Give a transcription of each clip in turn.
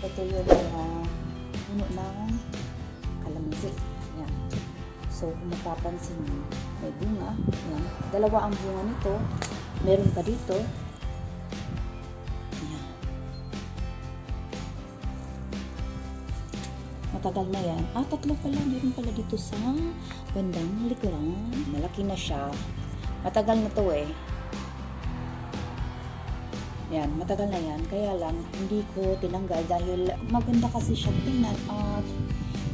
Ito yung mga puno ng kalamansi. Yan. So, kung mapapansin nyo, may bunga. Yan. Dalawa ang bunga nito. Meron pa dito. Yan. Matagal na yan. Tatlo pala. Meron pala dito sa bandang likuran. Malaki na siya. Matagal na to eh. Yan, matagal na yan. Kaya lang, hindi ko tinanggal dahil maganda kasi siyang tingnan at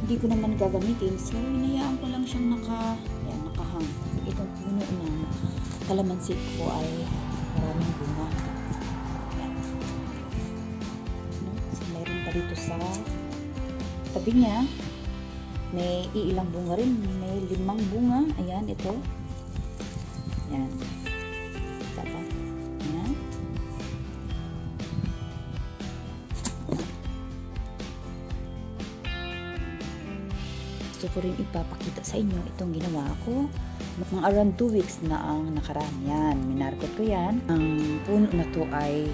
hindi ko naman gagamitin. So, hinayaan ko lang siyang nakahang. Itong puno ng kalamansi ko ay maraming bunga. Yan. No? So, mayroon pa dito sa tabi niya. May iilang bunga rin. May 5 bunga. Ayan, ito. Yan. Dapat. Yan. Gusto ko rin ipapakita sa inyo itong ginawa ko. Mga around 2 weeks na ang nakaraan. Yan. Minarkot ko yan. Ang puno na to ay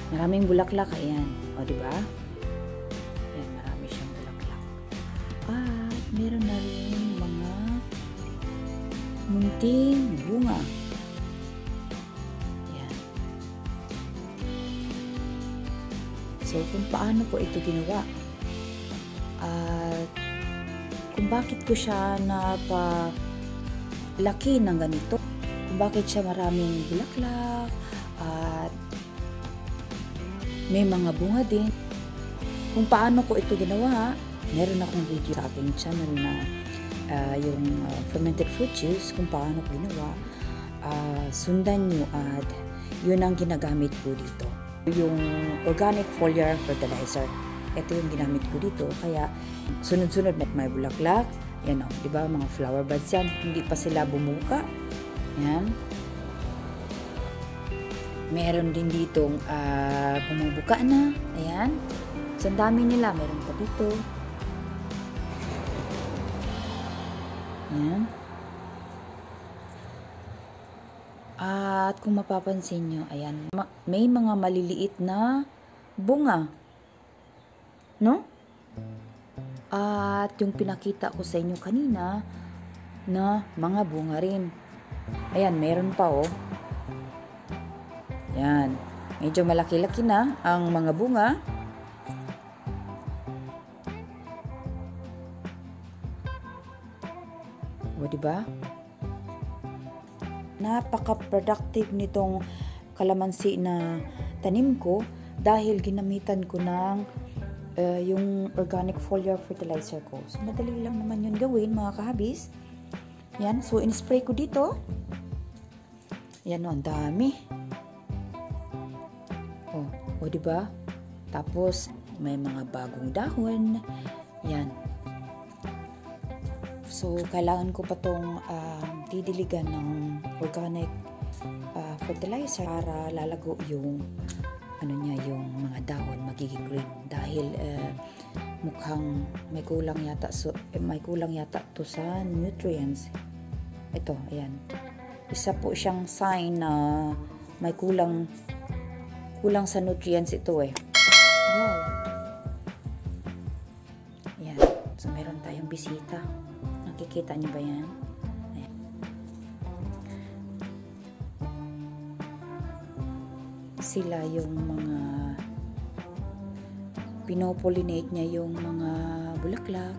maraming bulaklak. Ayan. O, diba? Yan. Marami siyang bulaklak. At meron na rin mga munting bunga. Yan. So, kung paano ko ito ginawa. At kung bakit ko siya napalaki ng ganito. Kung bakit siya maraming bulaklak at may mga bunga din. Kung paano ko ito ginawa, meron akong video sa aking channel na yung fermented fruit juice, kung paano ko ginawa. Sundan nyo at yun ang ginagamit ko dito. Yung organic foliar fertilizer. Ito yung ginamit ko dito. Kaya, sunod-sunod may bulaklak. Yan o, di ba? Mga flower buds yan. Hindi pa sila bumuka. Yan. Meron din ditong bumubuka na. Ayan. So, ang dami nila. Meron pa dito. Ayan. At kung mapapansin nyo, ayan. May mga maliliit na bunga. No? At yung pinakita ko sa inyo kanina na mga bunga rin. Ayan, meron pa oh. Yan. Medyo malaki-laki na ang mga bunga. O, diba? Napaka-productive nitong kalamansi na tanim ko dahil ginamitan ko ng yung organic foliar fertilizer ko. So, madali lang naman yun gawin, mga kahabis. Yan. So, in-spray ko dito. Yan o, ang dami. O, diba? Tapos, may mga bagong dahon. Yan. So, kailangan ko pa tong didiligan ng organic fertilizer para lalago yung yung mga dahon magiging green dahil mukhang may kulang yata to sa nutrients. Ito, ayan. Isa po siyang sign na may kulang sa nutrients ito eh. Wow. Ayan. So, meron tayong bisita. Nakikita niyo ba yan? Ayan. Sila yung mga pinopollinate niya yung mga bulaklak.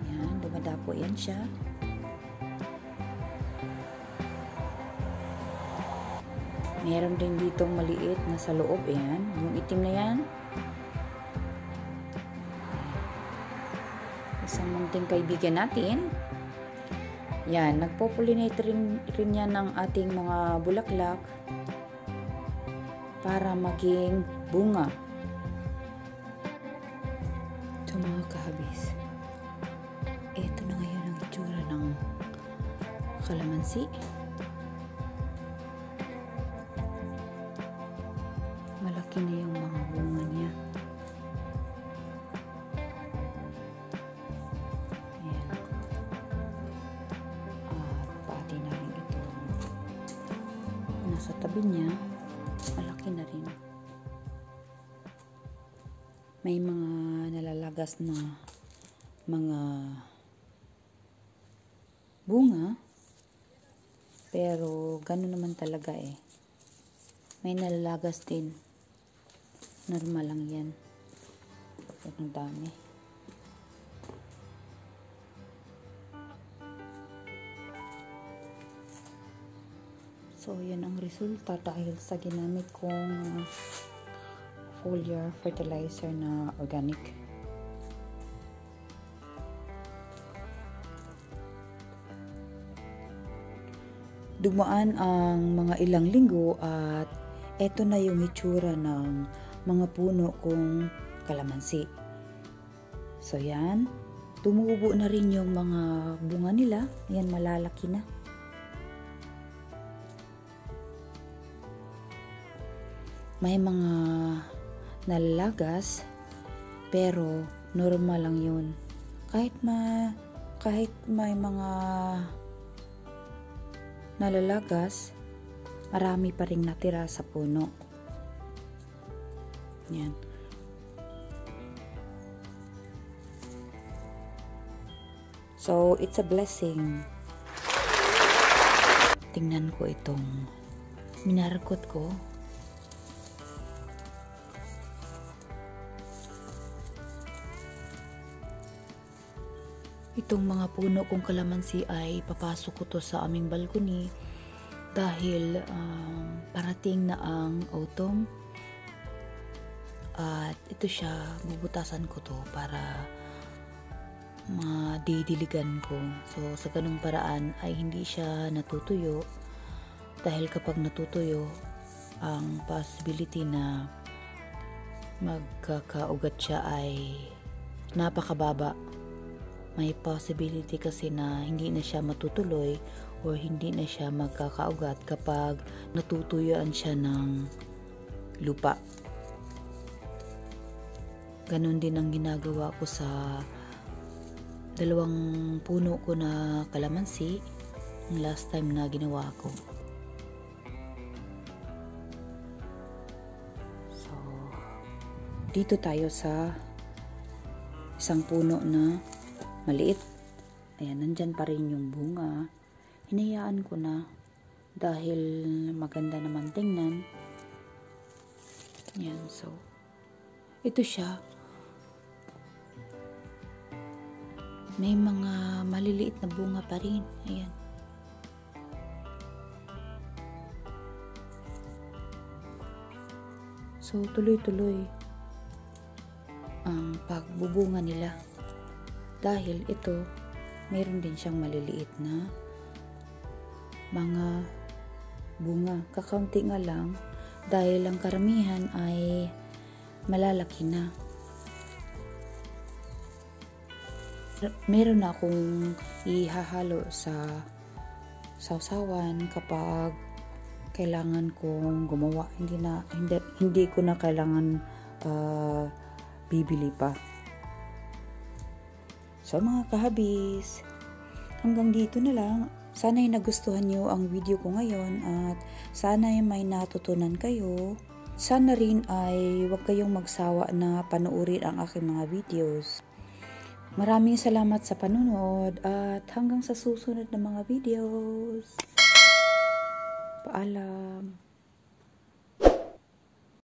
Yan, dumadapo yan siya. Meron din ditong maliit na sa loob. Yan, yung itim na yan. Isang munting kaibigan natin. Yan, nagpo-pollinate rin yan ng ating mga bulaklak para maging bunga. Ito mga kahabis. Ito na ngayon ang itsura ng kalamansi. Malaki na yung mga bunga niya. Ayan. At pati na rin ito. Nasa tabi niya. Malaki na rin. may mga nalalagas na mga bunga, pero gano'n naman talaga eh. May nalalagas din. Normal lang yan. Ang dami. So, yan ang resulta dahil sa ginamit kong foliar fertilizer na organic. Dumaan ang mga ilang linggo at eto na yung itsura ng mga puno kong kalamansi. So, yan. Tumubo na rin yung mga bunga nila. Yan, malalaki na. May mga nalalagas, pero normal lang yun. Kahit may mga nalalagas, marami pa ring natira sa puno. Yan. So, it's a blessing. Tingnan ko itong minarkot ko. Itong mga puno kong kalamansi ay papasok ko to sa aming balcony dahil parating na ang autumn at ito siya, bubutasan ko to para madidiligan ko. So sa ganung paraan ay hindi siya natutuyo dahil kapag natutuyo ang possibility na magkakaugat siya ay napakababa. May possibility kasi na hindi na siya matutuloy o hindi na siya magkakaugat kapag natutuyuan siya ng lupa. Ganon din ang ginagawa ko sa dalawang puno ko na kalamansi yung last time na ginawa ko. So, dito tayo sa isang puno na maliit. Ayan, nandyan pa rin yung bunga. Hinayaan ko na dahil maganda naman tingnan. Ayan, so ito siya. May mga maliliit na bunga pa rin. Ayan. So, tuloy-tuloy ang pagbubunga nila. Dahil ito, mayroon din siyang maliliit na mga bunga. Kakaunti nga lang dahil ang karamihan ay malalaki na. Meron na akong ihahalo sa sausawan kapag kailangan kong gumawa. Hindi ko na kailangan bibili pa. So mga kahabis, hanggang dito na lang. Sana'y nagustuhan nyo ang video ko ngayon at sana'y may natutunan kayo. Sana rin ay huwag kayong magsawa na panoorin ang aking mga videos. Maraming salamat sa panonood at hanggang sa susunod na mga videos. Paalam.